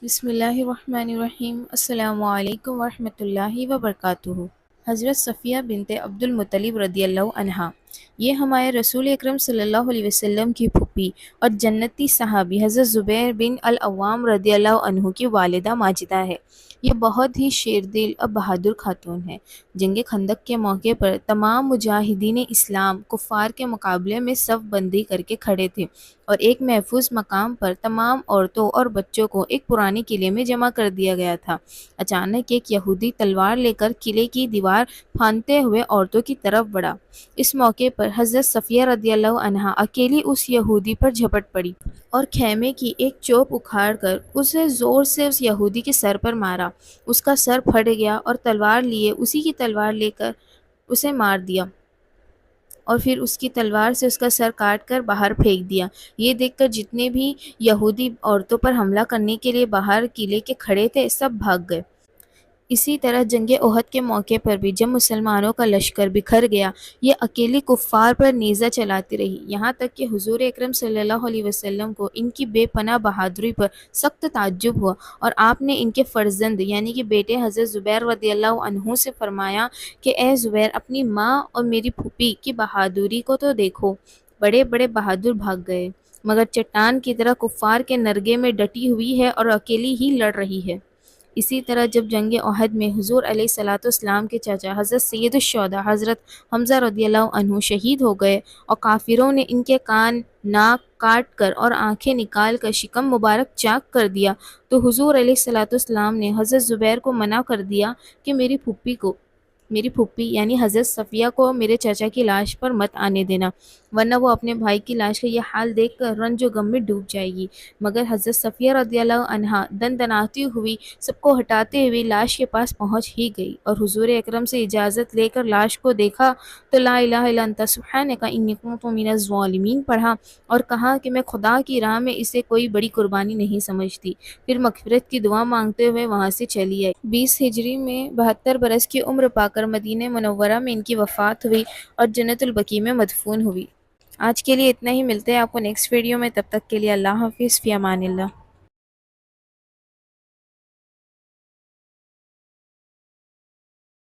بسم اللہ الرحمن الرحیم۔ السلام علیکم ورحمۃ اللہ وبرکاتہ۔ حضرت صفیہ بنت عبد المطلب رضی اللہ عنہا، یہ ہمارے رسول اکرم صلی اللہ علیہ وسلم کی پھوپھی اور جنتی صحابی حضرت زبیر بن العوام رضی اللہ عنہ کی والدہ ماجدہ ہے۔ یہ بہت ہی شیردل اور بہادر خاتون ہے۔ جنگ خندق کے موقع پر تمام مجاہدین اسلام کفار کے مقابلے میں صف بندی کر کے کھڑے تھے، اور ایک محفوظ مقام پر تمام عورتوں اور بچوں کو ایک پرانے قلعے میں جمع کر دیا گیا تھا۔ اچانک ایک یہودی تلوار لے کر قلعے کی دیوار پھاندتے ہوئے عورتوں کی طرف بڑھا۔ اس موقع پر حضرت صفیہ رضی اللہ عنہا اکیلی اس یہودی پر جھپٹ پڑی اور خیمے کی ایک چوب اکھاڑ کر اسے زور سے اس یہودی کے سر پر مارا۔ اس کا سر پھٹ گیا اور تلوار لیے اسی کی تلوار لے کر اسے مار دیا، اور پھر اس کی تلوار سے اس کا سر کاٹ کر باہر پھینک دیا۔ یہ دیکھ کر جتنے بھی یہودی عورتوں پر حملہ کرنے کے لیے باہر قلعے کے کھڑے تھے سب بھاگ گئے۔ اسی طرح جنگ احد کے موقع پر بھی جب مسلمانوں کا لشکر بکھر گیا، یہ اکیلی کفار پر نیزہ چلاتی رہی، یہاں تک کہ حضور اکرم صلی اللہ علیہ وسلم کو ان کی بے پناہ بہادری پر سخت تعجب ہوا، اور آپ نے ان کے فرزند یعنی کہ بیٹے حضرت زبیر رضی اللہ عنہ سے فرمایا کہ اے زبیر، اپنی ماں اور میری پھوپھی کی بہادری کو تو دیکھو۔ بڑے بڑے بہادر بھاگ گئے، مگر چٹان کی طرح کفار کے نرغے میں ڈٹی ہوئی ہے اور اکیلی ہی لڑ رہی ہے۔ اسی طرح جب جنگ احد میں حضور علیہ الصلوۃ والسلام کے چچا حضرت سید الشہداء حضرت حمزہ رضی اللہ عنہ شہید ہو گئے اور کافروں نے ان کے کان ناک کاٹ کر اور آنکھیں نکال کر شکم مبارک چاک کر دیا، تو حضور علیہ الصلوۃ والسلام نے حضرت زبیر کو منع کر دیا کہ میری پھوپھی یعنی حضرت صفیہ کو میرے چچا کی لاش پر مت آنے دینا، ورنہ وہ اپنے بھائی کی لاش کا یہ حال دیکھ کر رنج و غم میں ڈوب جائے گی۔ مگر حضرت صفیہ رضی اللہ عنہا دندناتی ہوئی سب کو ہٹاتے ہوئے لاش کے پاس پہنچ ہی گئی، اور حضور اکرم سے اجازت لے کر لاش کو دیکھا تو لا الہ الا انت سبحانک انی کنت من الظالمین پڑھا، اور کہا کہ میں خدا کی راہ میں اسے کوئی بڑی قربانی نہیں سمجھتی۔ پھر مغفرت کی دعا مانگتے ہوئے وہاں سے چلی آئی۔ 20 ہجری میں 72 برس کی عمر پا کر مدینہ منورہ میں ان کی وفات ہوئی اور جنت البقیع میں مدفون ہوئی۔ آج کے لیے اتنا ہی، ملتے ہیں آپ کو نیکسٹ ویڈیو میں، تب تک کے لیے اللہ حافظ، فی امان اللہ۔